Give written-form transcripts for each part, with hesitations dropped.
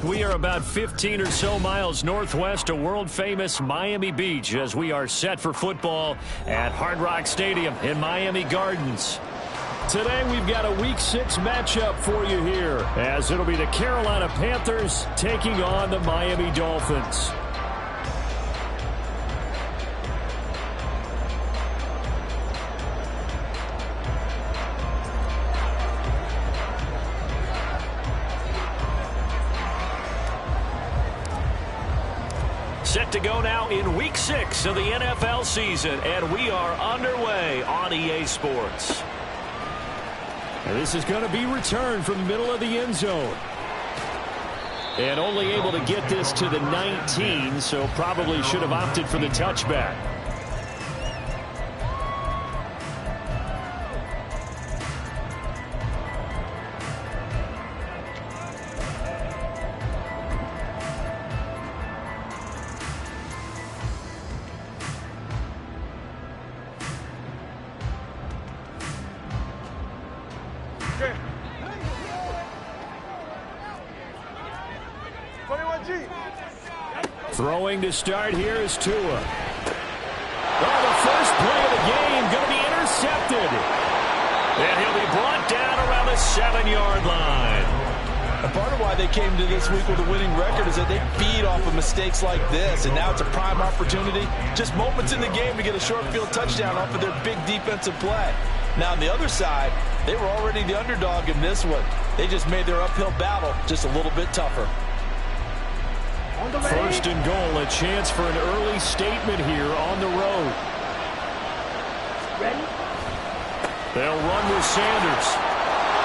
We are about 15 or so miles northwest of world-famous Miami Beach as we are set for football at Hard Rock Stadium in Miami Gardens. Today we've got a Week 6 matchup for you here, as it'll be the Carolina Panthers taking on the Miami Dolphins. Set to go now in Week 6 of the NFL season, and we are underway on EA Sports. And this is going to be returned from the middle of the end zone. And only able to get this to the 19, so probably should have opted for the touchback. Throwing to start here is Tua. Well, the first play of the game going to be intercepted. And he'll be brought down around the 7-yard line. A part of why they came to this week with a winning record is that they feed off of mistakes like this, and now it's a prime opportunity, just moments in the game to get a short field touchdown off of their big defensive play. Now on the other side, they were already the underdog in this one. They just made their uphill battle just a little bit tougher. First and goal, a chance for an early statement here on the road. Ready? They'll run with Sanders.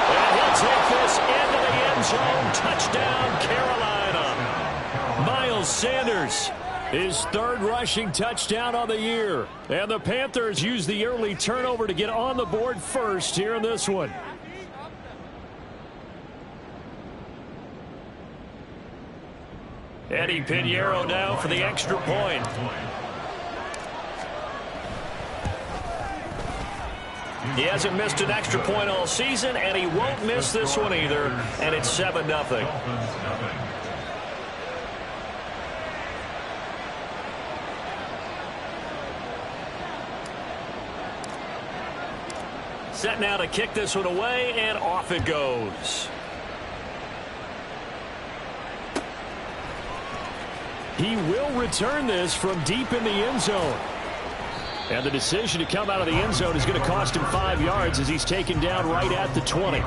And he'll take this into the end zone. Touchdown, Carolina. Miles Sanders, his third rushing touchdown on the year. And the Panthers use the early turnover to get on the board first here in this one. Eddie Pinheiro now for the extra point. He hasn't missed an extra point all season, and he won't miss this one either, and it's 7-0. Set now to kick this one away, and off it goes. He will return this from deep in the end zone. And the decision to come out of the end zone is going to cost him 5 yards as he's taken down right at the 20.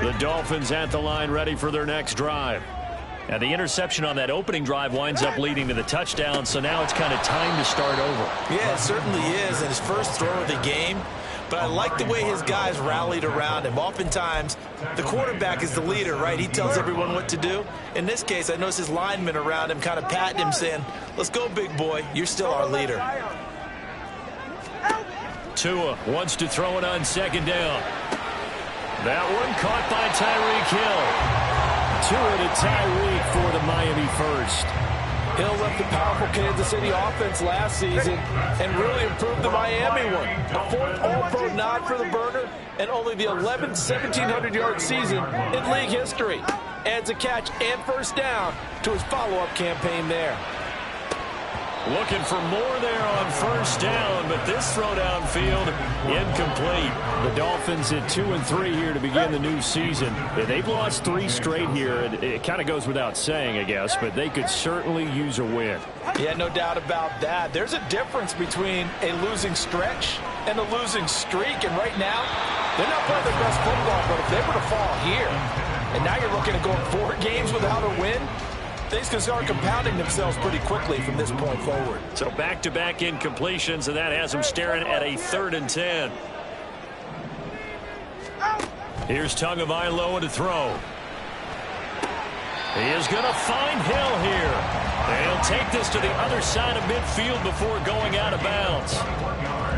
The Dolphins at the line ready for their next drive. And the interception on that opening drive winds up leading to the touchdown, so now it's kind of time to start over. Yeah, it certainly is, and his first throw of the game. But I like the way his guys rallied around him. Oftentimes, the quarterback is the leader, right? He tells everyone what to do. In this case, I noticed his linemen around him kind of patting him, saying, let's go, big boy. You're still our leader. Tua wants to throw it on second down. That one caught by Tyreek Hill. Tua to Tyreek for the Miami first. Hill left the powerful Kansas City offense last season and really improved the Miami one. A fourth All-Pro nod for the burner and only the 11th 1,700-yard season in league history. Adds a catch and first down to his follow-up campaign there. Looking for more there on first down, but this throw downfield incomplete. The Dolphins at 2-3 here to begin the new season. They've lost 3 straight here, and it kind of goes without saying, I guess, but they could certainly use a win. Yeah, no doubt about that. There's a difference between a losing stretch and a losing streak, and right now, they're not playing their best football, but if they were to fall here, and now you're looking at going 4 games without a win, things can start compounding themselves pretty quickly from this point forward. So back-to-back incompletions, and that has them staring at a 3rd and 10. Here's Tagovailoa to throw. He is going to find Hill here. And he'll take this to the other side of midfield before going out of bounds.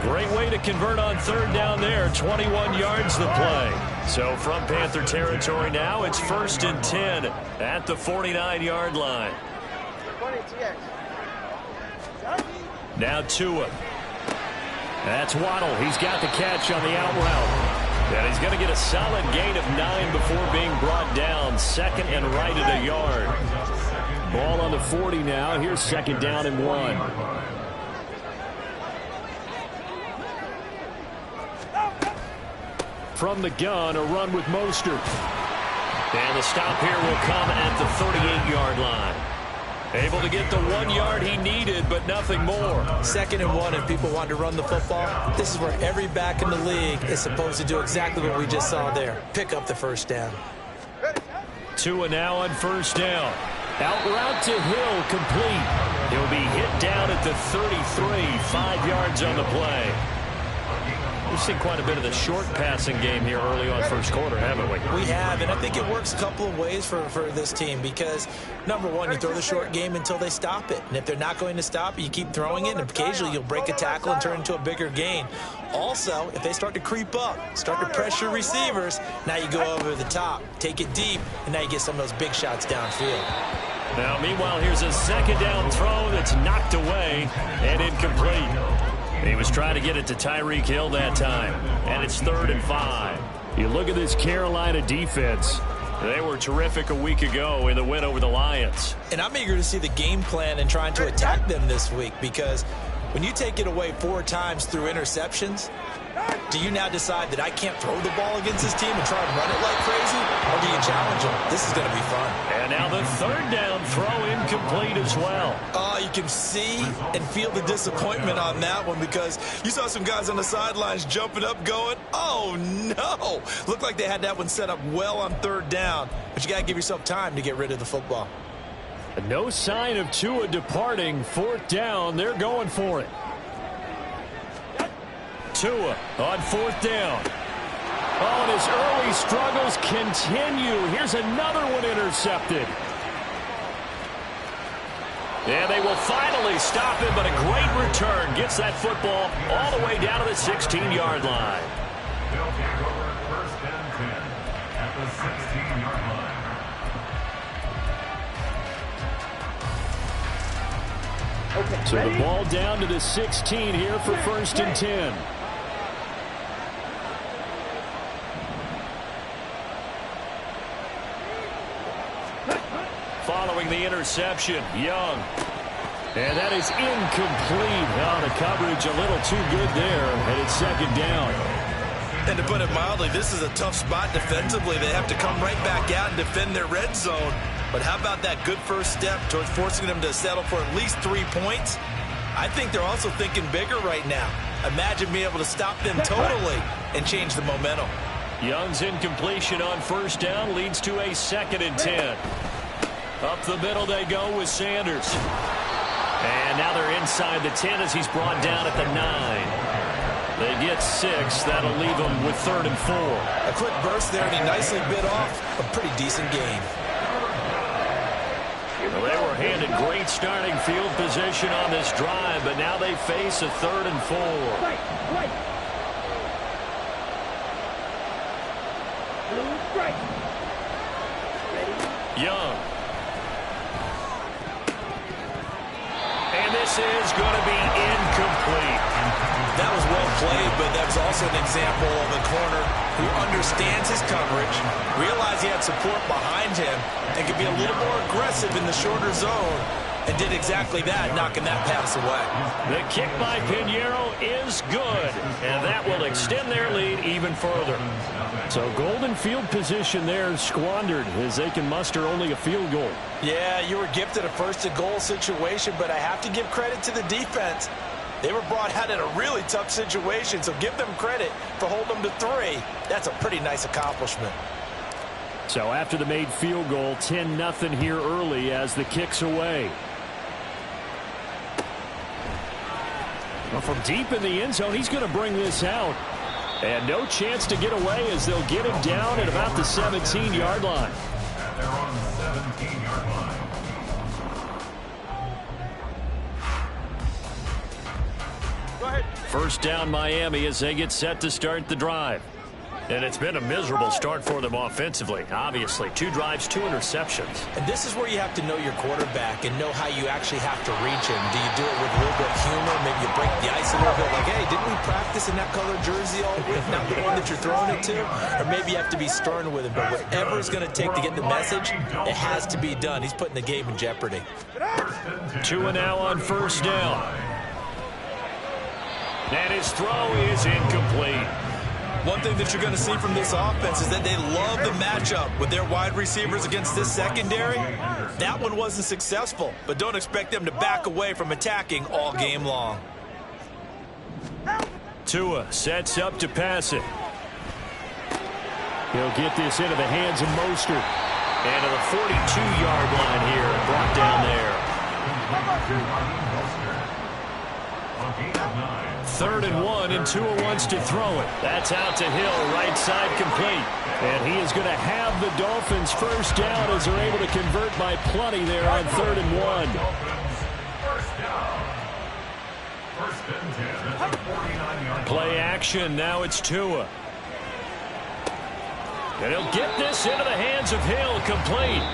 Great way to convert on 3rd down there. 21 yards the play. So from Panther territory now, it's 1st and 10 at the 49-yard line. Now Tua. That's Waddle. He's got the catch on the out route. And he's going to get a solid gain of 9 before being brought down. Second and right at a yard. Ball on the 40 now. Here's second down and 1. From the gun, a run with Mostert. And the stop here will come at the 38-yard line. Able to get the 1 yard he needed, but nothing more. Second and 1, and people want to run the football. This is where every back in the league is supposed to do exactly what we just saw there. Pick up the first down. Tua now on first down. Out route to Hill, complete. He'll be hit down at the 33, 5 yards on the play. We've seen quite a bit of the short passing game here early on first quarter, haven't we? We have, and I think it works a couple of ways for this team because, number one, you throw the short game until they stop it. And if they're not going to stop it, you keep throwing it, and occasionally you'll break a tackle and turn into a bigger gain. Also, if they start to creep up, start to pressure receivers, now you go over the top, take it deep, and now you get some of those big shots downfield. Now, meanwhile, here's a second down throw that's knocked away and incomplete. He was trying to get it to Tyreek Hill that time, and it's 3rd and 5. You look at this Carolina defense. They were terrific a week ago in the win over the Lions. And I'm eager to see the game plan and trying to attack them this week because when you take it away 4 times through interceptions, do you now decide that I can't throw the ball against this team and try and run it like crazy? Or do you challenge them? This is going to be fun. And now the 3rd down throw incomplete as well. You can see and feel the disappointment on that one because you saw some guys on the sidelines jumping up going, oh, no. Looked like they had that one set up well on 3rd down. But you got to give yourself time to get rid of the football. No sign of Tua departing. 4th down. They're going for it. Tua on 4th down. Oh, and his early struggles continue. Here's another one intercepted. And they will finally stop him, but a great return. Gets that football all the way down to the 16-yard line. First and 10 at the 16-yard line. Okay, so the ball down to the 16 here for 1st and 10. Following the interception, Young. And that is incomplete. Oh, the coverage a little too good there, and it's 2nd down. And to put it mildly, this is a tough spot defensively. They have to come right back out and defend their red zone. But how about that good first step towards forcing them to settle for at least 3 points? I think they're also thinking bigger right now. Imagine being able to stop them totally and change the momentum. Young's incompletion on 1st down leads to a 2nd and 10. Up the middle they go with Sanders. And now they're inside the 10 as he's brought down at the 9. They get 6. That'll leave them with 3rd and 4. A quick burst there, and he nicely bit off a pretty decent gain. Well, they were handed great starting field position on this drive, but now they face a 3rd and 4. Young. And this is going to be incomplete. That was well played, but that was also an example of a corner who understands his coverage, realized he had support behind him, and could be a little more aggressive in the shorter zone, and did exactly that, knocking that pass away. The kick by Pinheiro is good, and that will extend their lead even further. So golden field position there squandered as they can muster only a field goal. Yeah, you were gifted a first-to-goal situation, but I have to give credit to the defense. They were brought out in a really tough situation, so give them credit for holding them to 3. That's a pretty nice accomplishment. So after the made field goal, 10-0 here early as the kick's away. Well, from deep in the end zone, he's going to bring this out. And no chance to get away as they'll get him down at about the 17-yard line. They're on the 17-yard line. First down Miami as they get set to start the drive. And it's been a miserable start for them offensively, obviously. 2 drives, 2 interceptions. And this is where you have to know your quarterback and know how you actually have to reach him. Do you do it with a little bit of humor? Maybe you break the ice a little bit, like, hey, didn't we practice in that color jersey all week, not the one that you're throwing it to? Or maybe you have to be stern with him. But whatever it's going to take to get the message, it has to be done. He's putting the game in jeopardy. 2 now on first down. And his throw is incomplete. One thing that you're going to see from this offense is that they love the matchup with their wide receivers against this secondary. That one wasn't successful, but don't expect them to back away from attacking all game long. Tua sets up to pass it. He'll get this into the hands of Mostert. And to the 42-yard line here, brought down there. 3rd and 1, and Tua wants to throw it. That's out to Hill, right side complete. And he is going to have the Dolphins first down as they're able to convert by plenty there on 3rd and 1. Play action, now it's Tua. And he'll get this into the hands of Hill, complete.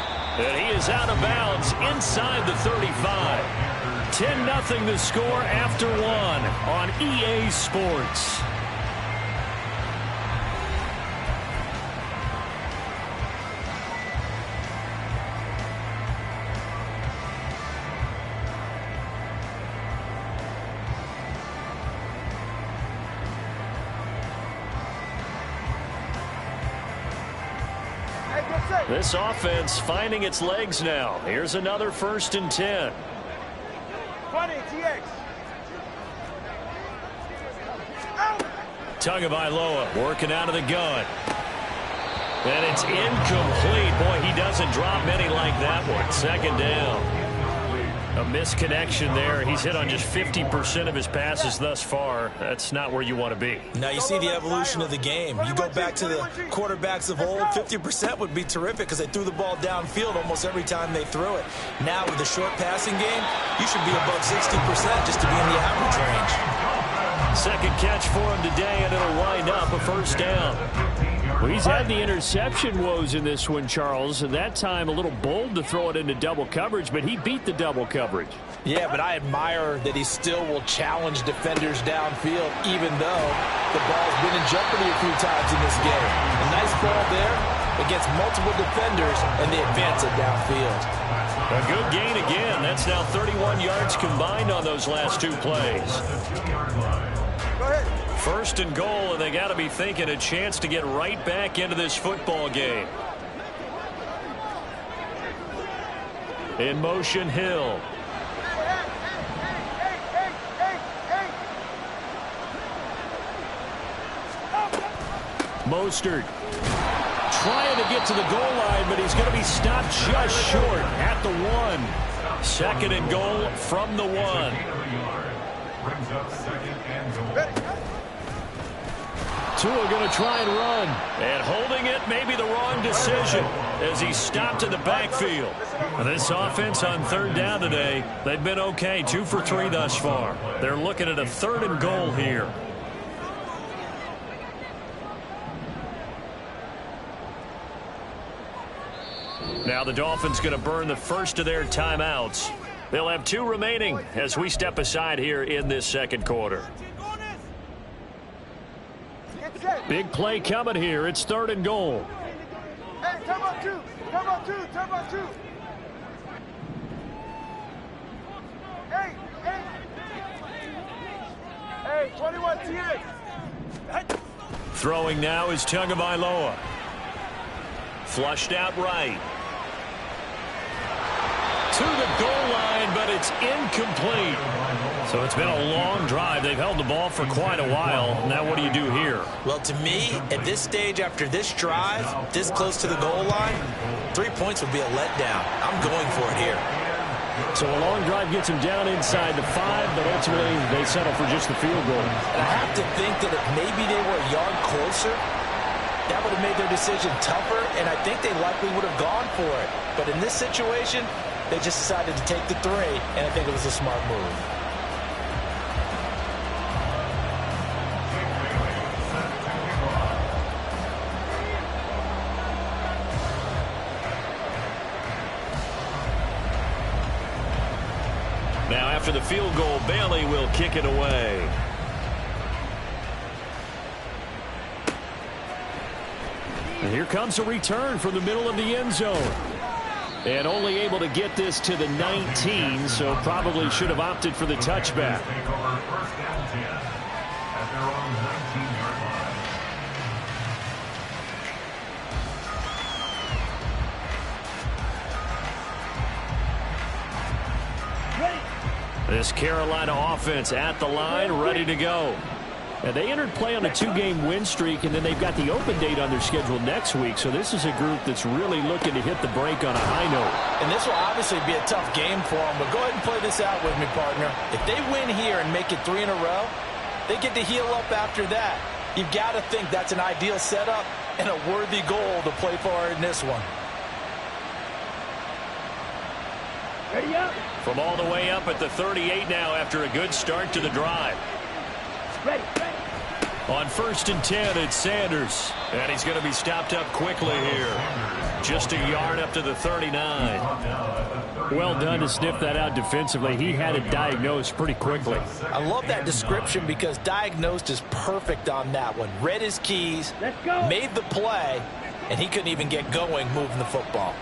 And he is out of bounds inside the 35. 10-0 the score after 1 on EA Sports. This offense finding its legs now. Here's another 1st and 10. 20, TX. Tagovailoa working out of the gun. And it's incomplete. Boy, he doesn't drop many like that one. 2nd down. A misconnection there. He's hit on just 50% of his passes thus far. That's not where you want to be. Now you see the evolution of the game. You go back to the quarterbacks of old, 50% would be terrific because they threw the ball downfield almost every time they threw it. Now with the short passing game, you should be above 60% just to be in the average range. 2nd catch for him today, and it'll wind up a 1st down. Well, he's had the interception woes in this one, Charles, and that time a little bold to throw it into double coverage, but he beat the double coverage. Yeah, but I admire that he still will challenge defenders downfield, even though the ball's been in jeopardy a few times in this game. A nice ball there against multiple defenders, and they advance it downfield. A good gain again. That's now 31 yards combined on those last 2 plays. Go ahead. 1st and goal, and they got to be thinking a chance to get right back into this football game. In motion, Hill. Mostert trying to get to the goal line, but he's going to be stopped just short at the 1. 2nd and goal from the 1. Brings up 2nd and goal. Tua going to try and run. And holding it may be the wrong decision as he stopped in the backfield. This offense on 3rd down today, they've been okay. 2 for 3 thus far. They're looking at a 3rd and goal here. Now the Dolphins going to burn the first of their timeouts. They'll have 2 remaining as we step aside here in this 2nd quarter. Big play coming here. It's 3rd and goal. Hey, time out 2. Time out 2. Time out 2. Hey, 21 TX. Throwing now is Tagovailoa. Flushed out right. To the goal line, but it's incomplete. So it's been a long drive. They've held the ball for quite a while. Now what do you do here? Well, to me, at this stage after this drive, this close to the goal line, 3 points would be a letdown. I'm going for it here. So a long drive gets him down inside the 5, but ultimately they settle for just the field goal. I have to think that if maybe they were a yard closer, that would have made their decision tougher, and I think they likely would have gone for it. But in this situation, they just decided to take the 3, and I think it was a smart move. after the field goal, Bailey will kick it away. And here comes a return from the middle of the end zone. And only able to get this to the 19, so probably should have opted for the touchback. This Carolina offense at the line, ready to go. And they entered play on a 2-game win streak, and then they've got the open date on their schedule next week. So this is a group that's really looking to hit the break on a high note. And this will obviously be a tough game for them, but go ahead and play this out with me, partner. If they win here and make it 3 in a row, they get to heal up after that. You've got to think that's an ideal setup and a worthy goal to play for in this one. Ready up. From all the way up at the 38 now after a good start to the drive. Ready. On 1st and 10, it's Sanders. And he's going to be stopped up quickly here. Just a yard up to the 39. Well done to sniff that out defensively. He had it diagnosed pretty quickly. I love that description because diagnosed is perfect on that one. Read his keys, Let's go. made the play, and he couldn't even get going moving the football.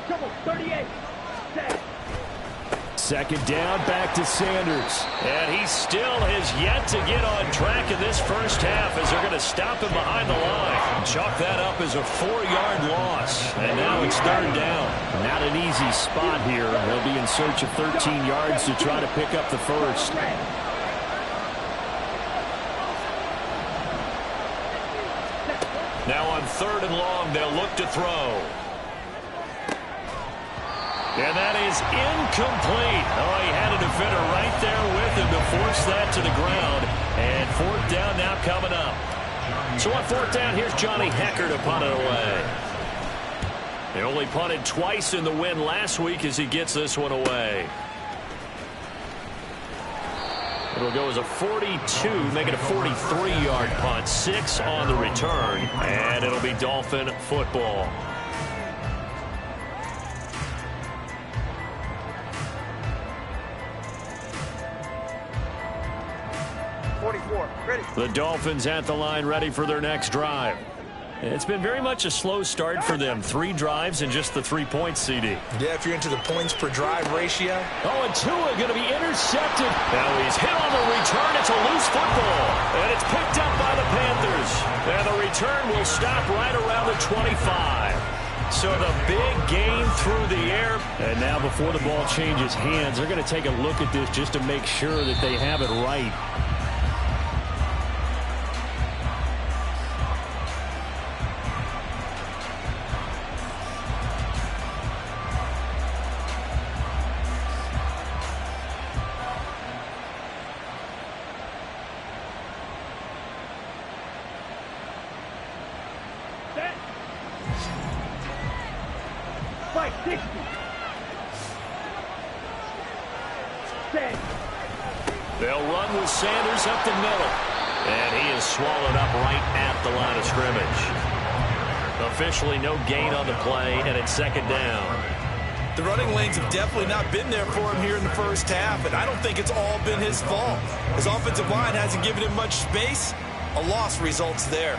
Come on, 38. Set. Second down, back to Sanders. And he still has yet to get on track in this first half as they're going to stop him behind the line. Chalk that up as a 4-yard loss. And now it's 3rd down. Not an easy spot here. They'll be in search of 13 yards to try to pick up the first. Now on 3rd and long, they'll look to throw. And that is incomplete. Oh, he had a defender right there with him to force that to the ground. And 4th down now coming up. So on 4th down, here's Johnny Hecker to punt it away. They only punted twice in the win last week as he gets this one away. It'll go as a 42, make it a 43-yard punt. 6 on the return, and it'll be Dolphin football. The Dolphins at the line, ready for their next drive. It's been very much a slow start for them. 3 drives and just the 3 points, CD. Yeah, if you're into the points per drive ratio. Oh, and Tua going to be intercepted. Now he's hit on the return. It's a loose football. And it's picked up by the Panthers. And the return will stop right around the 25. So the big gain through the air. And now before the ball changes hands, they're going to take a look at this just to make sure that they have it right. They'll run with Sanders up the middle. And he is swallowed up right at the line of scrimmage. Officially no gain on the play, and it's 2nd down. The running lanes have definitely not been there for him here in the first half, and I don't think it's all been his fault. His offensive line hasn't given him much space. A loss results there.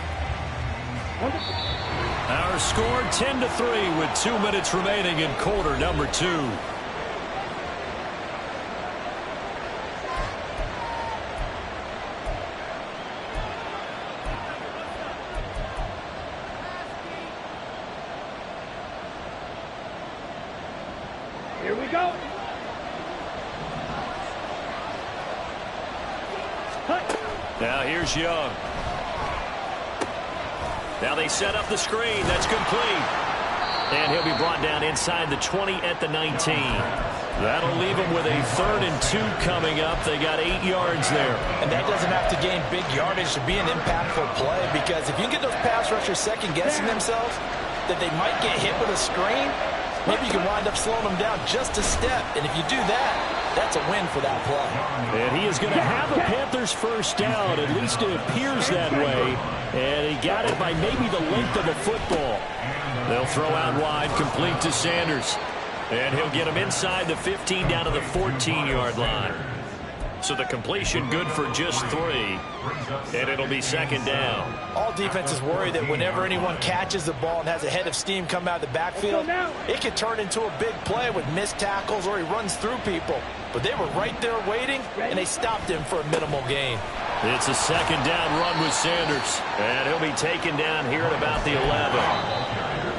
Our score 10-3 with 2 minutes remaining in quarter number 2. Here we go. Now here's Young. Now they set up the screen. That's complete. And he'll be brought down inside the 20 at the 19. That'll leave him with a 3rd and 2 coming up. They got 8 yards there. And that doesn't have to gain big yardage to be an impactful play, because if you get those pass rushers second-guessing themselves that they might get hit with a screen, maybe you can wind up slowing them down just a step. And if you do that, that's a win for that play. And he is going to have the Panthers first down. At least it appears that way. And he got it by maybe the length of a football. They'll throw out wide, complete to Sanders. And he'll get him inside the 15 down to the 14-yard line. So the completion good for just 3, and it'll be second down. All defenses worry that whenever anyone catches the ball and has a head of steam come out of the backfield, it can turn into a big play with missed tackles or he runs through people. But they were right there waiting, and they stopped him for a minimal gain. It's a second down run with Sanders, and he'll be taken down here at about the 11.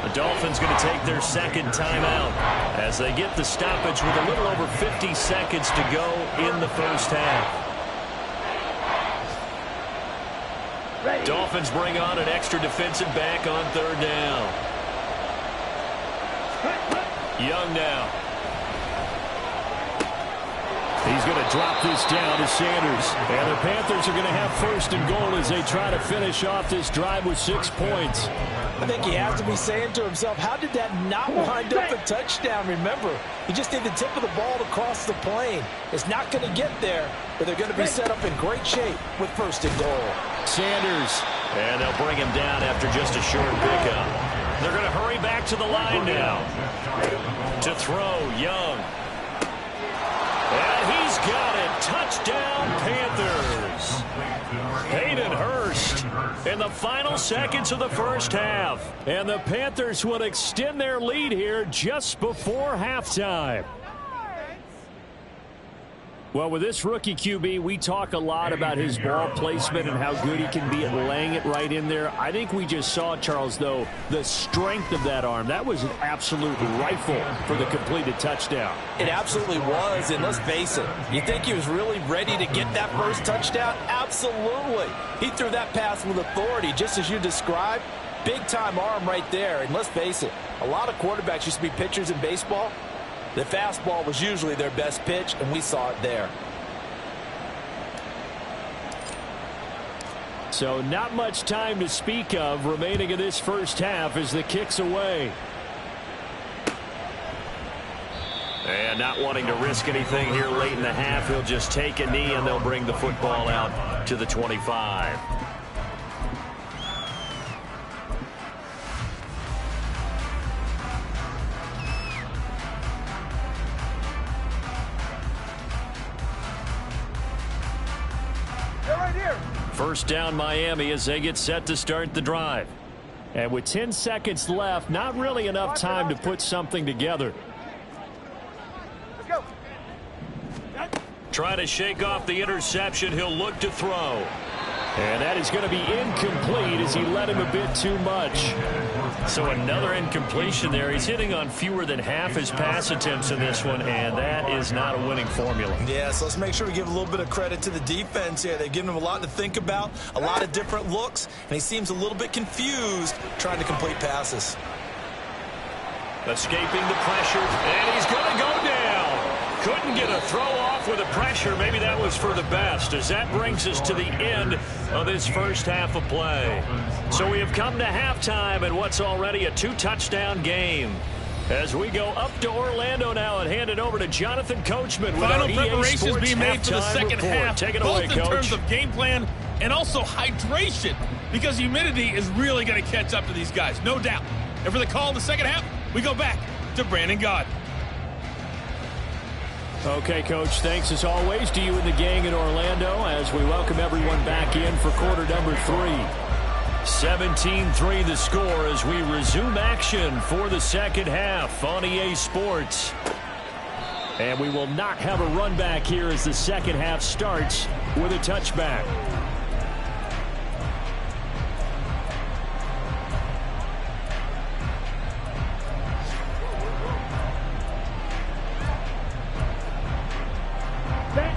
The Dolphins going to take their second timeout as they get the stoppage with a little over 50 seconds to go in the first half. Dolphins bring on an extra defensive back on third down. Young now. He's going to drop this down to Sanders. And the Panthers are going to have first and goal as they try to finish off this drive with 6 points. I think he has to be saying to himself, how did that not wind up a touchdown? Remember, he just did the tip of the ball to cross the plane. It's not going to get there, but they're going to be set up in great shape with first and goal. Sanders, and they'll bring him down after just a short pickup. They're going to hurry back to the line now. To throw, Young. And he's got it. Touchdown, Panthers. Hayden Hurst in the final seconds of the first half. And the Panthers will extend their lead here just before halftime. Well, with this rookie QB, we talk a lot about his ball placement and how good he can be at laying it right in there. I think we just saw, Charles, though, the strength of that arm. That was an absolute rifle for the completed touchdown. It absolutely was, and let's face it, you think he was really ready to get that first touchdown? Absolutely. He threw that pass with authority, just as you described. Big-time arm right there, and let's face it, a lot of quarterbacks used to be pitchers in baseball. The fastball was usually their best pitch, and we saw it there. So not much time to speak of remaining in this first half as the kick's away. And not wanting to risk anything here late in the half, he'll just take a knee, and they'll bring the football out to the 25. First down Miami as they get set to start the drive. And with 10 seconds left, not really enough time to put something together. Let's go. Trying to shake off the interception, he'll look to throw. And that is going to be incomplete as he let him a bit too much. So another incompletion there. He's hitting on fewer than half his pass attempts in this one, and that is not a winning formula. Yeah, so let's make sure we give a little bit of credit to the defense here. They've given him a lot to think about, a lot of different looks, and he seems a little bit confused trying to complete passes. Escaping the pressure, and he's going to go down. Couldn't get a throw off with the pressure. Maybe that was for the best, as that brings us to the end of this first half of play. So we have come to halftime in what's already a 2-touchdown game. As we go up to Orlando now and hand it over to Jonathan Coachman. Final preparations being made for the second half, Take it both away, in Coach. terms of game plan and also hydration, because humidity is really going to catch up to these guys, no doubt. And for the call in the second half, we go back to Brandon Gaud. Okay, Coach, thanks as always to you and the gang in Orlando as we welcome everyone back in for quarter number 3. 17-3 the score as we resume action for the second half on EA Sports. And we will not have a run back here as the second half starts with a touchback.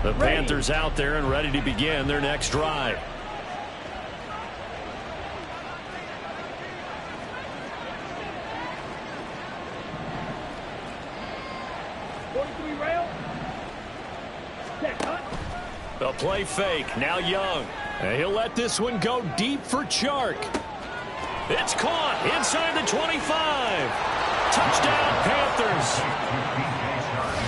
The Panthers out there and ready to begin their next drive. A play fake. Now Young. And he'll let this one go deep for Chark. It's caught inside the 25. Touchdown Panthers.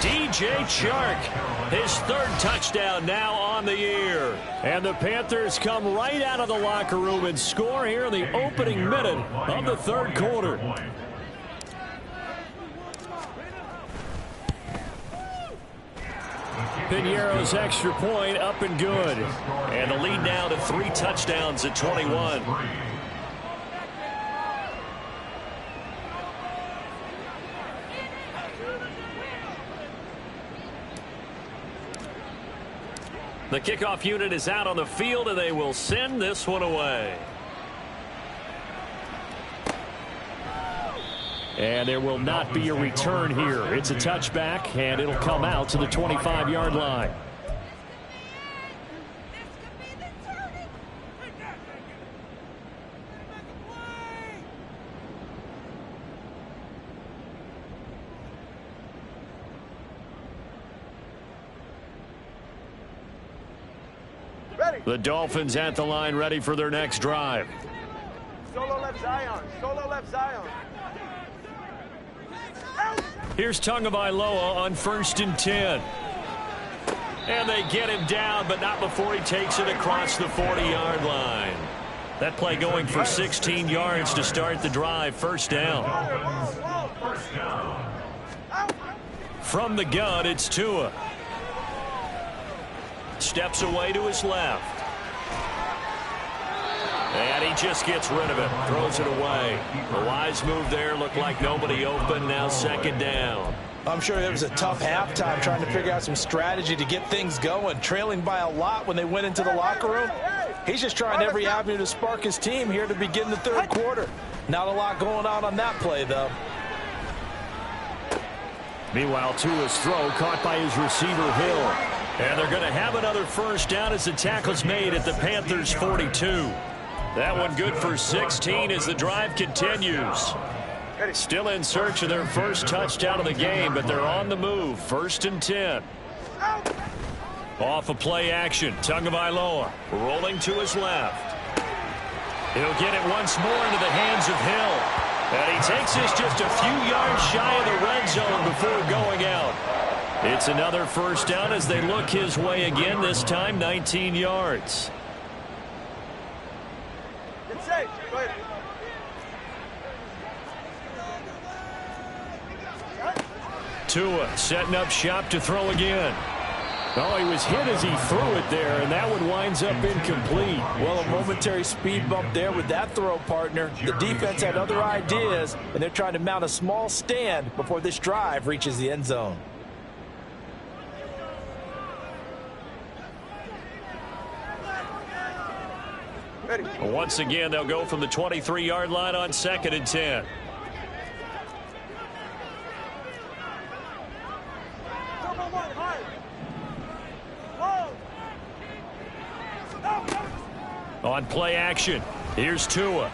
DJ Chark. His third touchdown now on the year. And the Panthers come right out of the locker room and score here in the opening minute of the third quarter. Piñeiro's extra point up and good. And the lead now to 3 touchdowns at 21. The kickoff unit is out on the field, and they will send this one away. And there will not be a return here. It's a touchback, and it'll come out to the 25-yard line. The Dolphins at the line, ready for their next drive. Solo left Zion. Solo left Zion. Here's Tagovailoa on 1st and 10. And they get him down, but not before he takes it across the 40-yard line. That play going for 16 yards to start the drive. First down. From the gun, it's Tua. Steps away to his left. And he just gets rid of it. Throws it away. A wise move there. Looked like nobody open. Now 2nd down. I'm sure it was a tough halftime trying to figure out some strategy to get things going. Trailing by a lot when they went into the locker room. He's just trying every avenue to spark his team here to begin the 3rd quarter. Not a lot going on that play, though. Meanwhile, Tua's throw caught by his receiver, Hill. And they're going to have another first down as the tackle's made at the Panthers' 42. That one good for 16 as the drive continues. Still in search of their first touchdown of the game, but they're on the move. 1st and 10. Off of play action. Tagovailoa rolling to his left. He'll get it once more into the hands of Hill. And he takes this just a few yards shy of the red zone before going out. It's another first down as they look his way again, this time 19 yards. Tua setting up shop to throw again. Oh, he was hit as he threw it there, and that one winds up incomplete. Well, a momentary speed bump there with that throw, partner. The defense had other ideas, and they're trying to mount a small stand before this drive reaches the end zone. Once again, they'll go from the 23-yard line on 2nd and 10. On play action, here's Tua.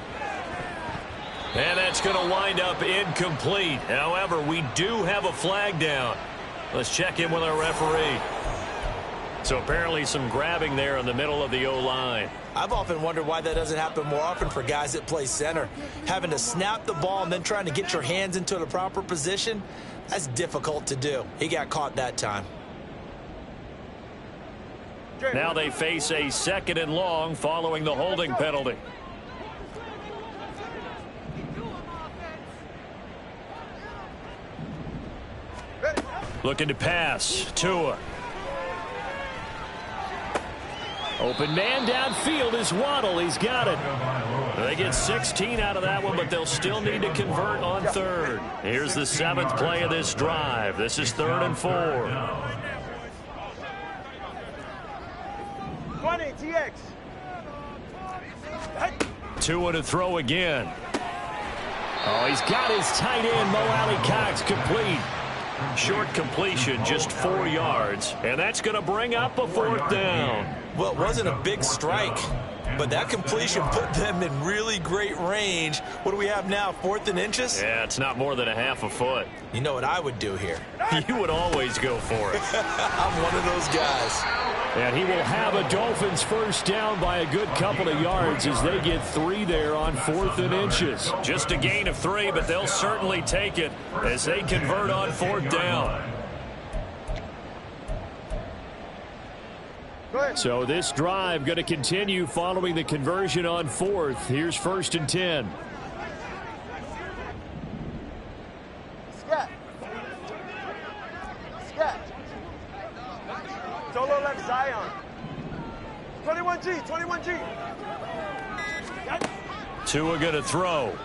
And that's going to wind up incomplete. However, we do have a flag down. Let's check in with our referee. So apparently some grabbing there in the middle of the O-line. I've often wondered why that doesn't happen more often for guys that play center. Having to snap the ball and then trying to get your hands into the proper position, that's difficult to do. He got caught that time. Now they face a 2nd and long following the holding penalty. Looking to pass. Tua. Open man downfield is Waddle. He's got it. They get 16 out of that one, but they'll still need to convert on 3rd. Here's the 7th play of this drive. This is 3rd and 4. 20, TX. Tua to throw again. Oh, he's got his tight end, Mo Alley-Cox, complete. Short completion, just 4 yards. And that's going to bring up a 4th down. Well, it wasn't a big strike, but that completion put them in really great range. What do we have now, 4th and inches? Yeah, it's not more than a half a foot. You know what I would do here? You would always go for it. I'm one of those guys. And he will have a Dolphins first down by a good couple of yards as they get 3 there on 4th and inches. Just a gain of 3, but they'll certainly take it as they convert on 4th down. So this drive going to continue following the conversion on 4th. Here's 1st and 10. Scat. Scat. 21G, 21G. Tua going to throw.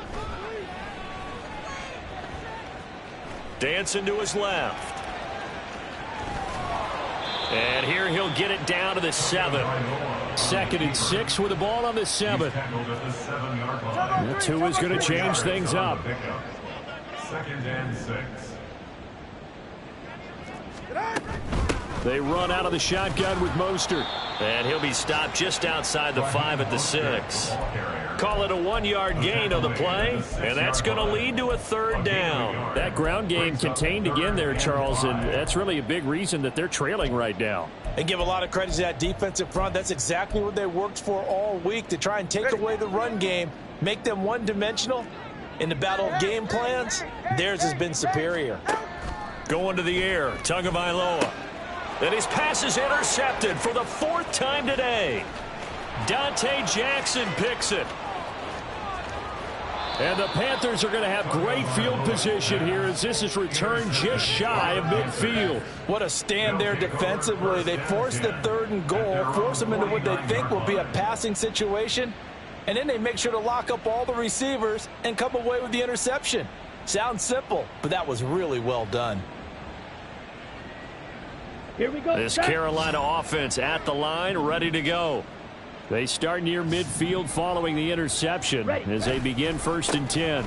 Dancing to his left. And here he'll get it down to the 7. 2nd and 6 with the ball on the 7. Tua's going to change things up. 2nd and 6. They run out of the shotgun with Mostert. And he'll be stopped just outside the 5 at the 6. Call it a 1-yard gain on the play, and that's going to lead to a 3rd down. That ground game contained again there, Charles, and that's really a big reason that they're trailing right now. And give a lot of credit to that defensive front. That's exactly what they worked for all week, to try and take away the run game, make them one-dimensional. In the battle of game plans, theirs has been superior. Going to the air, Tagovailoa. And his pass is intercepted for the 4th time today. Dante Jackson picks it. And the Panthers are going to have great field position here as this is returned just shy of midfield. What a stand there defensively. They force the 3rd and goal, force them into what they think will be a passing situation, and then they make sure to lock up all the receivers and come away with the interception. Sounds simple, but that was really well done. Here we go. This Carolina offense at the line, ready to go. They start near midfield following the interception as they begin 1st and 10.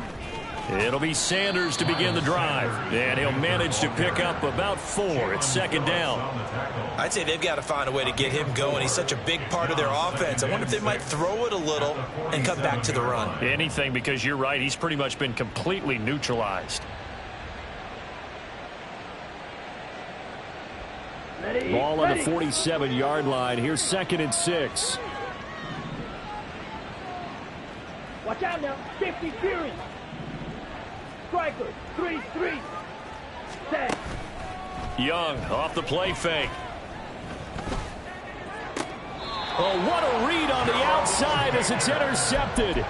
It'll be Sanders to begin the drive, and he'll manage to pick up about 4. It's 2nd down. I'd say they've got to find a way to get him going. He's such a big part of their offense. I wonder if they might throw it a little and come back to the run. Anything, because you're right, he's pretty much been completely neutralized. Ball on the 47-yard line. Here's 2nd and 6. Watch out now. 50 Fury. Striker. 3-3. 10. Young off the play fake. Oh, what a read on the outside as it's intercepted.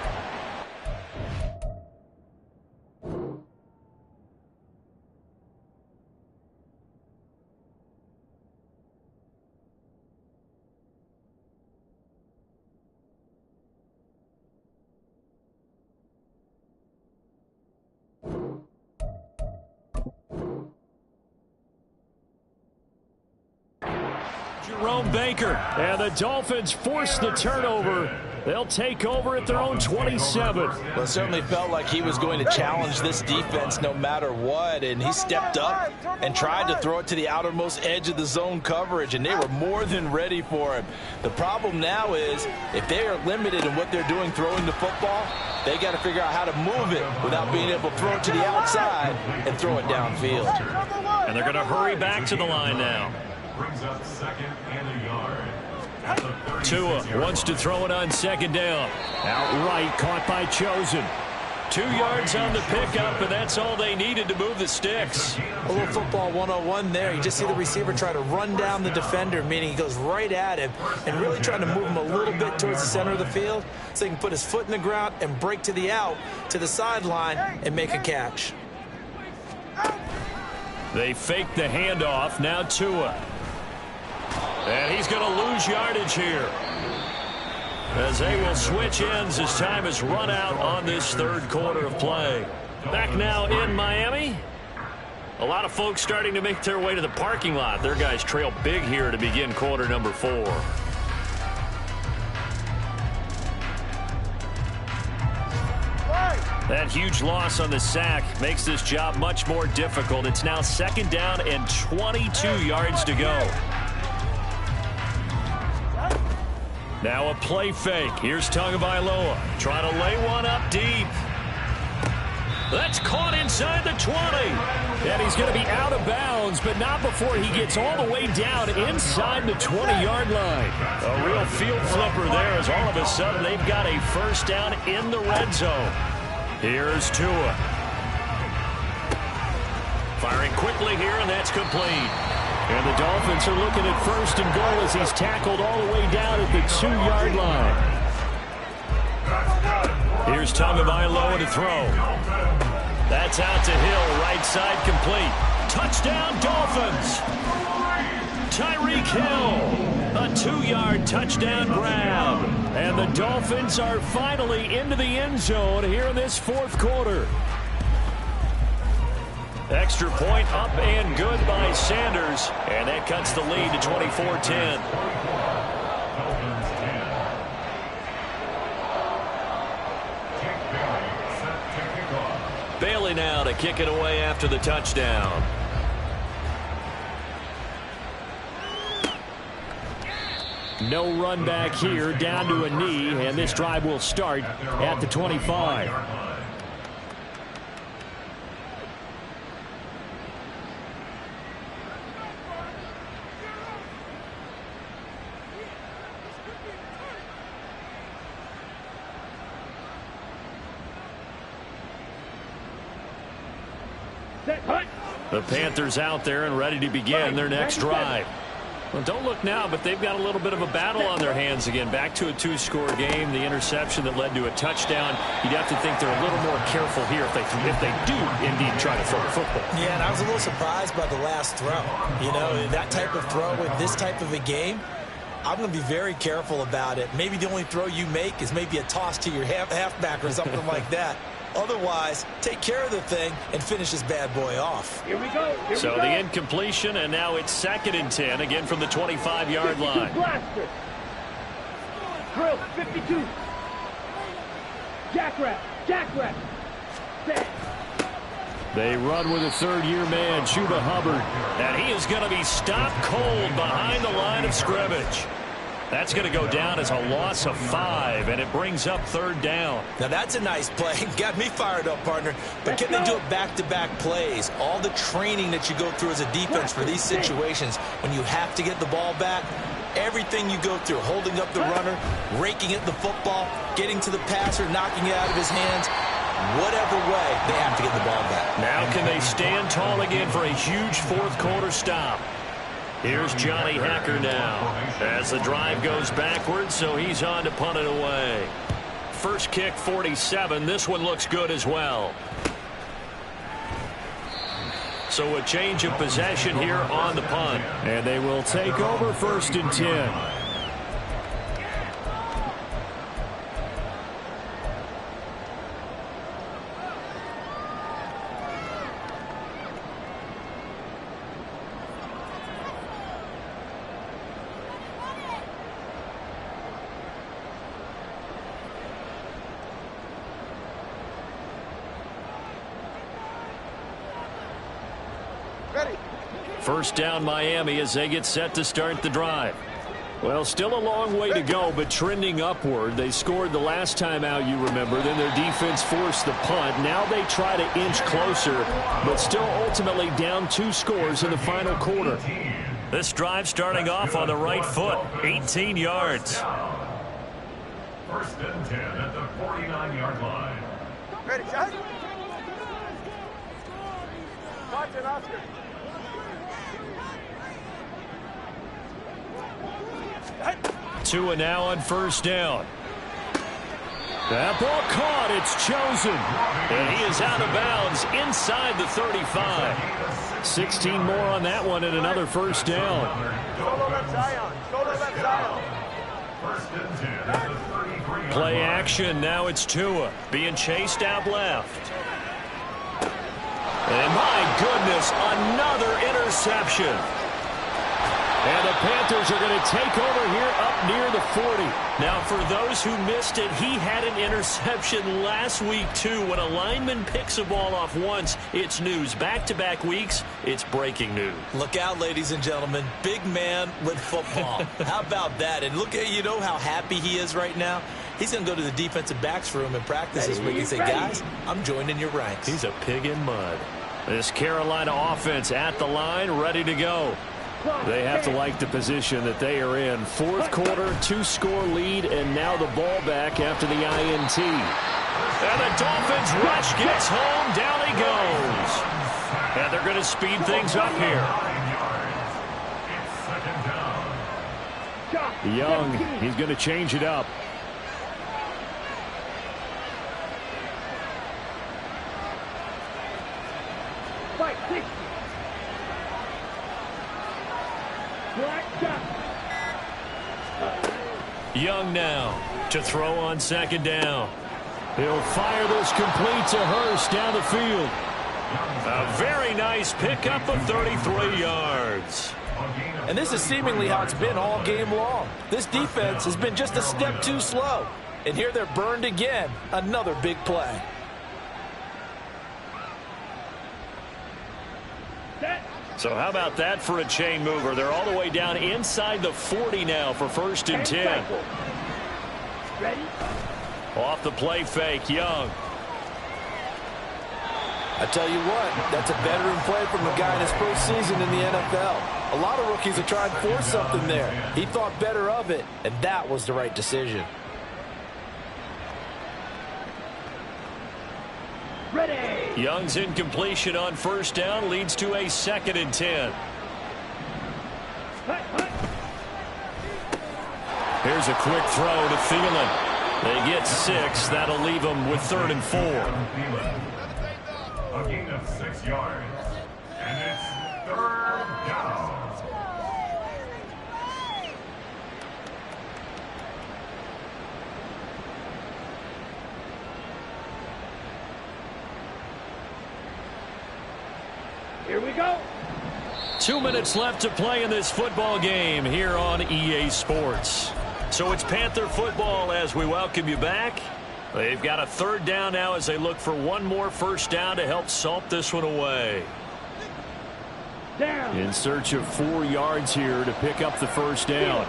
Baker, and the Dolphins force the turnover. They'll take over at their own 27. Well, it certainly felt like he was going to challenge this defense no matter what, and he stepped up and tried to throw it to the outermost edge of the zone coverage, and they were more than ready for him. The problem now is if they are limited in what they're doing throwing the football, they got to figure out how to move it without being able to throw it to the outside and throw it downfield. And they're going to hurry back to the line now. Brings up 2nd and a yard. Tua wants to throw it on 2nd down. Outright caught by Chosen. 2 yards on the pickup, and that's all they needed to move the sticks. A little football 101 there. You just see the receiver try to run down the defender, meaning he goes right at him and really trying to move him a little bit towards the center of the field so he can put his foot in the ground and break to the out, to the sideline, and make a catch. They fake the handoff. Now Tua. And he's going to lose yardage here, as they will switch ends as time has run out on this 3rd quarter of play. Back now in Miami. A lot of folks starting to make their way to the parking lot. Their guys trail big here to begin quarter number 4. That huge loss on the sack makes this job much more difficult. It's now 2nd down and 22 yards to go. Now a play fake. Here's Tagovailoa trying to lay one up deep. That's caught inside the 20. And he's going to be out of bounds, but not before he gets all the way down inside the 20-yard line. A real field flipper there, as all of a sudden they've got a 1st down in the red zone. Here's Tua. Firing quickly here, and that's complete. And the Dolphins are looking at 1st and goal as he's tackled all the way down at the 2-yard line. Here's Tagovailoa to throw. That's out to Hill, right side complete. Touchdown, Dolphins! Tyreek Hill. A 2-yard touchdown grab. And the Dolphins are finally into the end zone here in this fourth quarter. Extra point up and good by Sanders. And that cuts the lead to 24-10. Bailey now to kick it away after the touchdown. No run back here, down to a knee, and this drive will start at the 25. The Panthers out there and ready to begin their next drive. Well, don't look now, but they've got a little bit of a battle on their hands again. Back to a 2-score game. The interception that led to a touchdown. You'd have to think they're a little more careful here if they do indeed try to throw the football. Yeah, and I was a little surprised by the last throw. You know, that type of throw with this type of a game, I'm going to be very careful about it. Maybe the only throw you make is maybe a toss to your halfback or something like that. Otherwise, take care of the thing and finish this bad boy off. Here we go. So the incompletion, and now it's 2nd and 10, again from the 25-yard line. Blaster. Drill, 52. Jackrabbit. Set. They run with a third-year man, Chuba Hubbard, and he is going to be stopped cold behind the line of scrimmage. That's going to go down as a loss of 5, and it brings up 3rd down. Now, that's a nice play. Got me fired up, partner. But can they do it back-to-back plays? All the training that you go through as a defense for these situations, when you have to get the ball back, everything you go through, holding up the runner, raking at the football, getting to the passer, knocking it out of his hands, whatever way, they have to get the ball back. Now can they stand tall again for a huge fourth-quarter stop? Here's Johnny Hacker now as the drive goes backwards, so he's on to punt it away. First kick, 47. This one looks good as well. So a change of possession here on the punt. And they will take over 1st and 10. First down Miami as they get set to start the drive. Well, still a long way to go, but trending upward. They scored the last time out, you remember. Then their defense forced the punt. Now they try to inch closer, but still ultimately down 2 scores in the final quarter. This drive starting off on the right foot, 18 yards. 1st and 10 at the 49-yard line. Ready, shot. Watch it, Oscar. Tua now on 1st down. That ball caught. It's chosen. And he is out of bounds inside the 35. 16 more on that one and another 1st down. Play action. Now it's Tua being chased out left. And my goodness, another interception. And the Panthers are going to take over here up near the 40. Now, for those who missed it, he had an interception last week, too. When a lineman picks a ball off once, it's news. Back-to-back weeks, it's breaking news. Look out, ladies and gentlemen. Big man with football. How about that? And look at, you know how happy he is right now? He's going to go to the defensive backs room and practice this week and say, guys, I'm joining your ranks. He's a pig in mud. This Carolina offense at the line, ready to go. They have to like the position that they are in. 4th quarter, 2-score lead, and now the ball back after the INT. And the Dolphins rush gets home. Down he goes. And they're going to speed things up here. Young, he's going to change it up. Fight, 60. Black shot. Young now to throw on second down. He'll fire this complete to Hurst down the field. A very nice pickup of 33 yards. And this is seemingly how it's been all game long. This defense has been just a step too slow. And here they're burned again. Another big play. So how about that for a chain mover? They're all the way down inside the 40 now for 1st and 10. Ready? Off the play fake, Young. I tell you what, that's a veteran play from a guy in his first season in the NFL. A lot of rookies are trying to force something there. He thought better of it, and that was the right decision. Ready? Young's incompletion on 1st down leads to a 2nd and 10. Here's a quick throw to Thielen. They get 6. That'll leave them with 3rd and 4. A gain of 6 yards. And it's 3rd down. Here we go. 2 minutes left to play in this football game here on EA Sports. So it's Panther football as we welcome you back. They've got a 3rd down now as they look for one more 1st down to help salt this one away. Down. In search of 4 yards here to pick up the 1st down.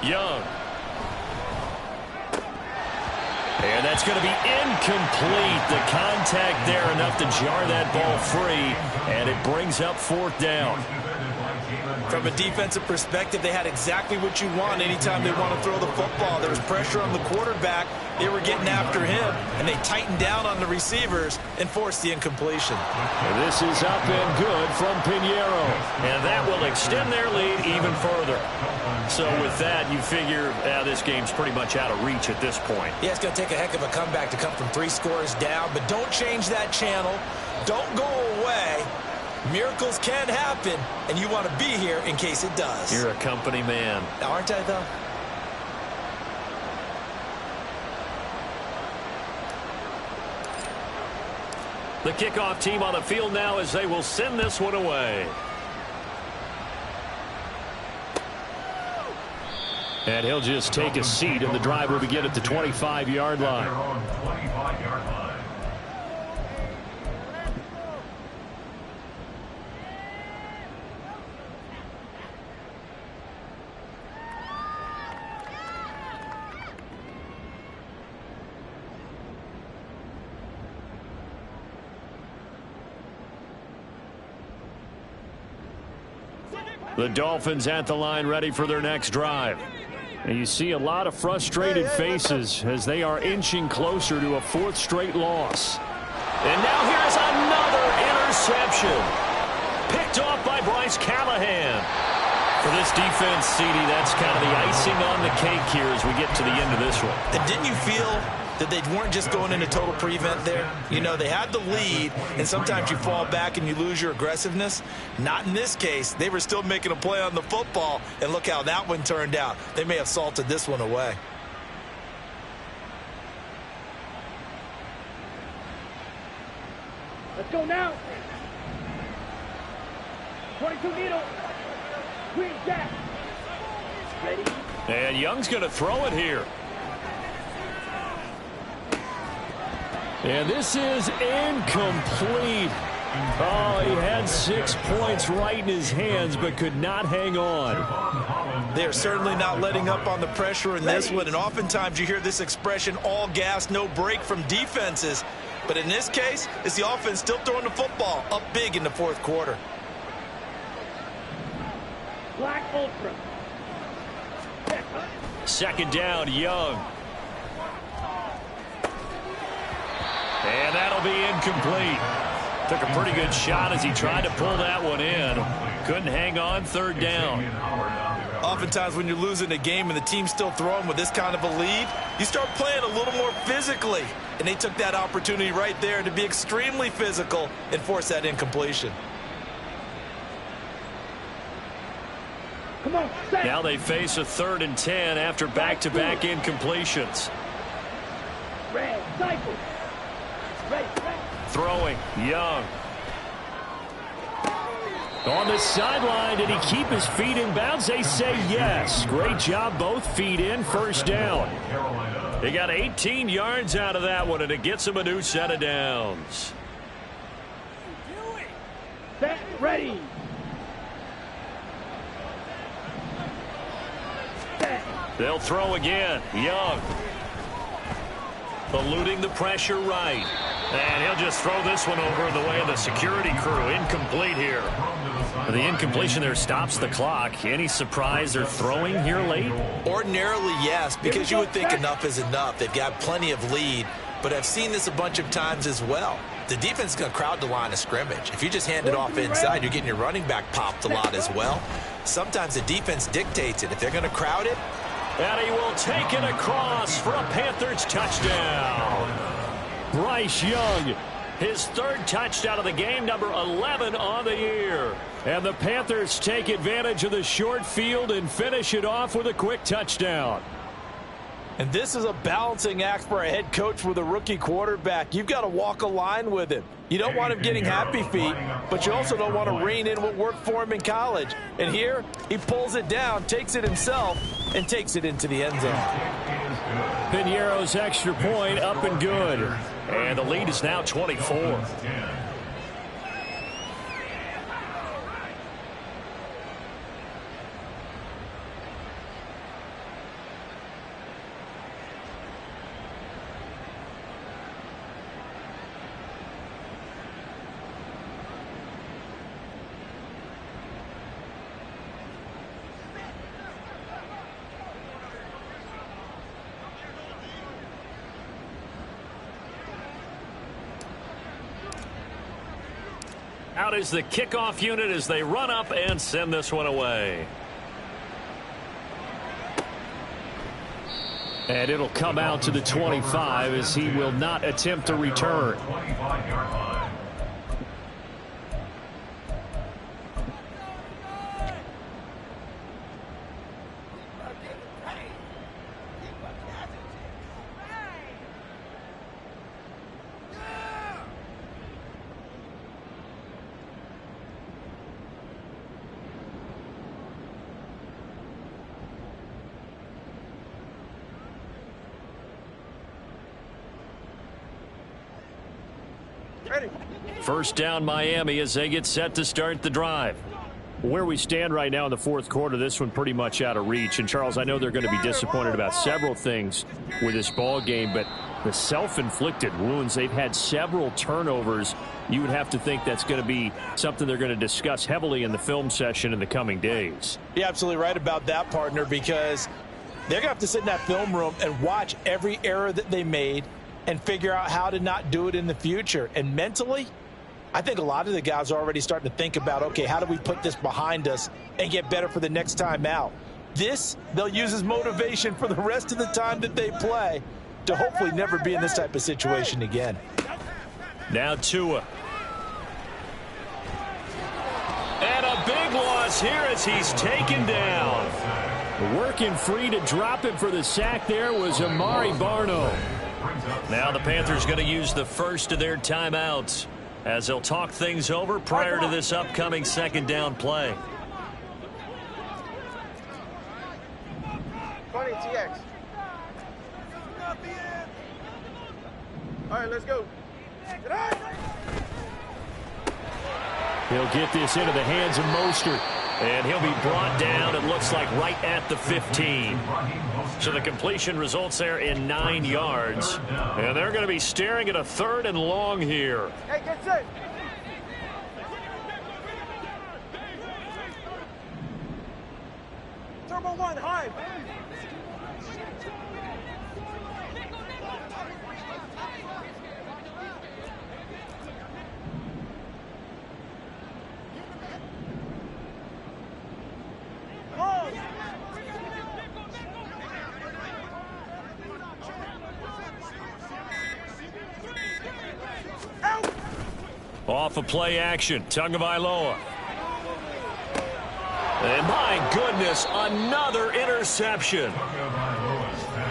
Young. And that's going to be incomplete. The contact there enough to jar that ball free, and it brings up 4th down. From a defensive perspective, they had exactly what you want anytime they want to throw the football. There was pressure on the quarterback. They were getting after him, and they tightened down on the receivers and forced the incompletion. And this is up and good from Pinheiro, and that will extend their lead even further. So with that, you figure this game's pretty much out of reach at this point. Yeah, it's going to take a heck of a comeback to come from 3 scores down, but don't change that channel. Don't go away. Miracles can happen, and you want to be here in case it does. You're a company man. Aren't I, though? The kickoff team on the field now as they will send this one away. And he'll just take a seat, and the drive will begin at the 25-yard line. They're on 25-yard line. The Dolphins at the line ready for their next drive. And you see a lot of frustrated faces as they are inching closer to a 4th straight loss. And now here's another interception. Picked off by Bryce Callahan. For this defense, CD, that's kind of the icing on the cake here as we get to the end of this one. And didn't you feel that they weren't just going into total prevent there? You know, they had the lead, and sometimes you fall back and you lose your aggressiveness. Not in this case. They were still making a play on the football, and look how that one turned out. They may have salted this one away. Let's go now. 22 needle. Green jack. Ready? And Young's going to throw it here. And this is incomplete. Oh, he had 6 points right in his hands, but could not hang on. They're certainly not letting up on the pressure in this one, and oftentimes you hear this expression, all gas, no break from defenses. But in this case, it's the offense still throwing the football up big in the 4th quarter. Black Ultra. 2nd down, Young. And that'll be incomplete. Took a pretty good shot as he tried to pull that one in. Couldn't hang on, 3rd down. Oftentimes when you're losing a game and the team's still throwing with this kind of a lead, you start playing a little more physically. And they took that opportunity right there to be extremely physical and force that incompletion. Come on, set. Now they face a 3rd and 10 after back-to-back incompletions. Red, cycle. Red. Throwing, Young. On the sideline, did he keep his feet in bounds? They say yes. Great job, both feet in, first down. They got 18 yards out of that one, and it gets them a new set of downs. Set, ready. Set. They'll throw again. Young. Eluding the pressure right. And he'll just throw this one over the way of the security crew. Incomplete here. The incompletion there stops the clock. Any surprise they're throwing here late? Ordinarily, yes, because you would think enough is enough. They've got plenty of lead, but I've seen this a bunch of times as well. The defense is going to crowd the line of scrimmage. If you just hand it off inside, you're getting your running back popped a lot as well. Sometimes the defense dictates it. If they're going to crowd it. And he will take it across for a Panthers touchdown. Bryce Young, his 3rd touchdown of the game, number 11 on the year. And the Panthers take advantage of the short field and finish it off with a quick touchdown. And this is a balancing act for a head coach with a rookie quarterback. You've got to walk a line with him. You don't want him getting happy feet, but you also don't want to rein in what worked for him in college. And here, he pulls it down, takes it himself, and takes it into the end zone. Piñeiro's extra point up and good. And the lead is now 24. Out is the kickoff unit as they run up and send this one away. And it'll come out to the 25 as he will not attempt to return. First down Miami as they get set to start the drive. Where we stand right now in the 4th quarter, this one pretty much out of reach. And Charles, I know they're going to be disappointed about several things with this ball game, but the self-inflicted wounds, they've had several turnovers. You would have to think that's going to be something they're going to discuss heavily in the film session in the coming days. You're absolutely right about that, partner, because they're going to have to sit in that film room and watch every error that they made and figure out how to not do it in the future. And mentally, I think a lot of the guys are already starting to think about, okay, how do we put this behind us and get better for the next time out? This, they'll use as motivation for the rest of the time that they play to hopefully never be in this type of situation again. Now Tua. And a big loss here as he's taken down. Working free to drop him for the sack there was Amari Barno. Now the Panthers going to use the first of their timeouts as they'll talk things over prior to this upcoming 2nd down play. 20 TX. All right, let's go. He'll get this into the hands of Mostert. And he'll be brought down, it looks like, right at the 15. So the completion results there in 9 yards. And they're going to be staring at a 3rd and long here. Hey, get set. Turbo 1, high. Off of play action, Tagovailoa. And my goodness, another interception.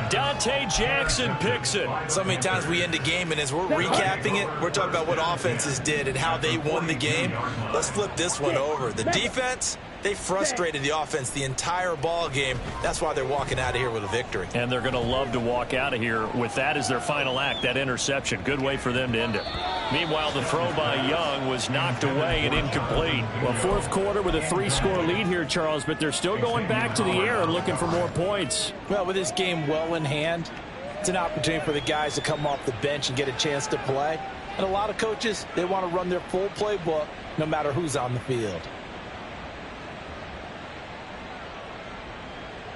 Dante Jackson picks it. So many times we end a game, and as we're recapping it, we're talking about what offenses did and how they won the game. Let's flip this one over. The defense, they frustrated the offense the entire ball game. That's why they're walking out of here with a victory. And they're going to love to walk out of here with that as their final act, that interception. Good way for them to end it. Meanwhile, the throw by Young was knocked away and incomplete. Well, fourth quarter with a 3-score lead here, Charles, but they're still going back to the air and looking for more points. Well, with this game well in hand, it's an opportunity for the guys to come off the bench and get a chance to play. And a lot of coaches, they want to run their full playbook no matter who's on the field.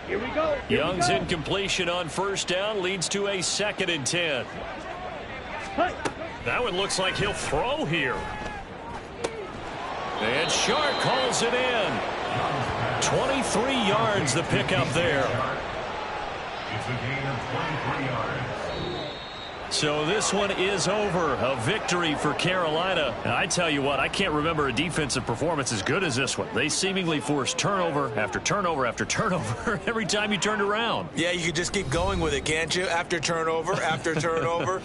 Here we go. Young's incompletion on first down leads to a 2nd and 10. That one looks like he'll throw here. And Shark calls it in. 23 yards the pickup there. It's a gain of 23 yards. So this one is over. A victory for Carolina. And I tell you what, I can't remember a defensive performance as good as this one. They seemingly forced turnover after turnover after turnover every time you turned around. Yeah, you could just keep going with it, can't you? After turnover, after turnover.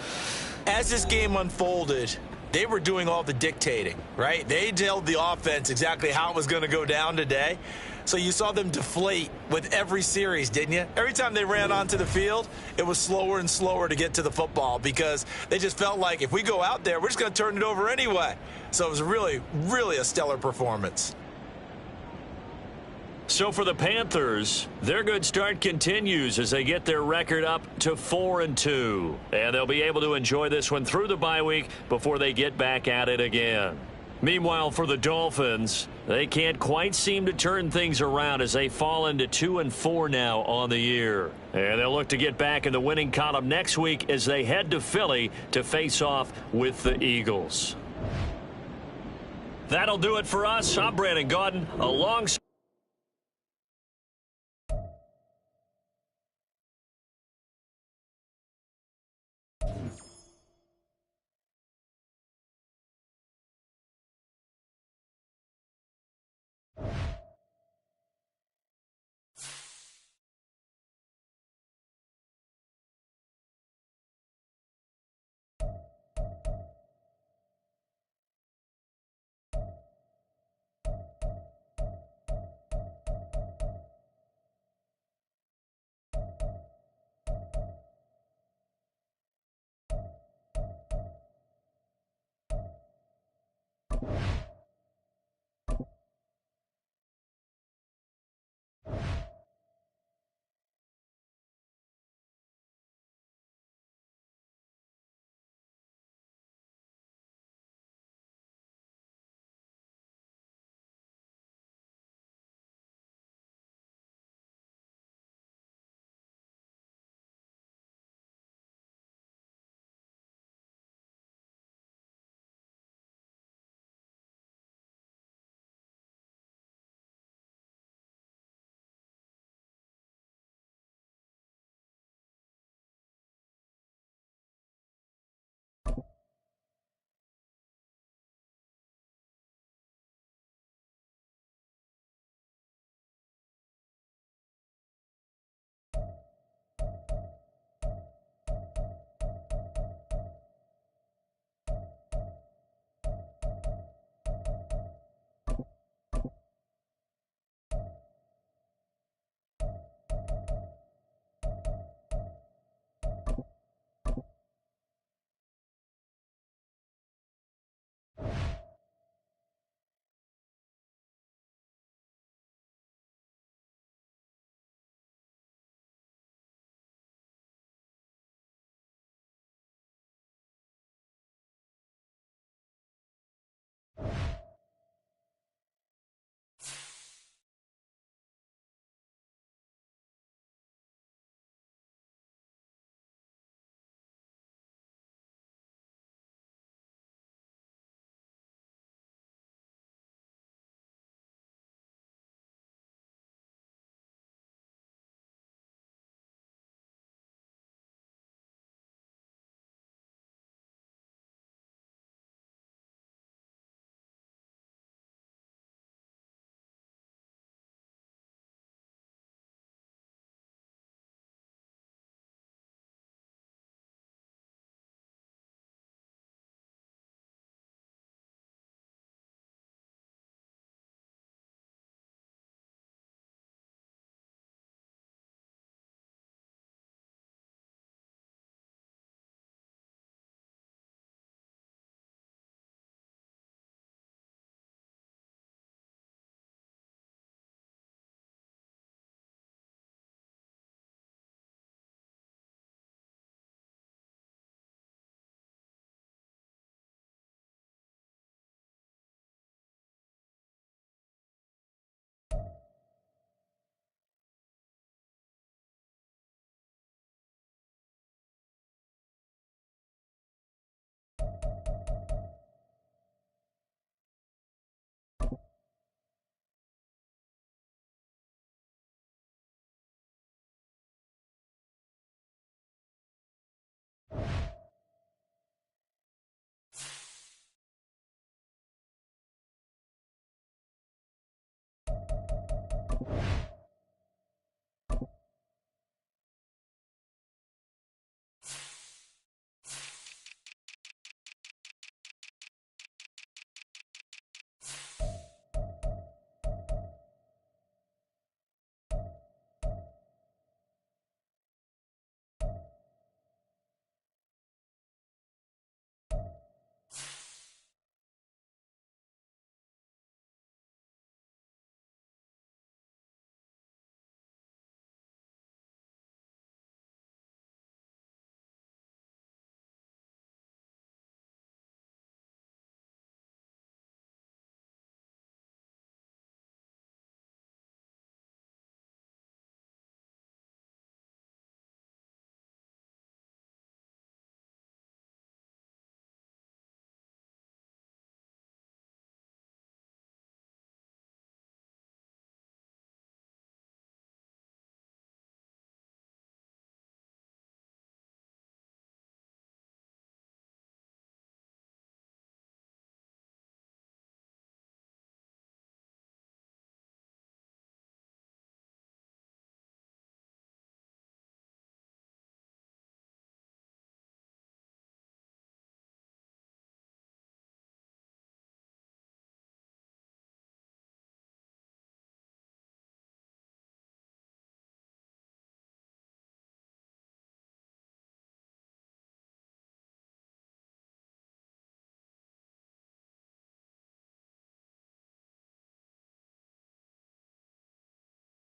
As this game unfolded, they were doing all the dictating, right? They told the offense exactly how it was going to go down today. So you saw them deflate with every series, didn't you? Every time they ran onto the field, it was slower and slower to get to the football because they just felt like if we go out there, we're just going to turn it over anyway. So it was really, really a stellar performance. So for the Panthers, their good start continues as they get their record up to 4-2. And they'll be able to enjoy this one through the bye week before they get back at it again. Meanwhile, for the Dolphins, they can't quite seem to turn things around as they fall into 2-4 now on the year. And they'll look to get back in the winning column next week as they head to Philly to face off with the Eagles. That'll do it for us. I'm Brandon Gaudin, alongside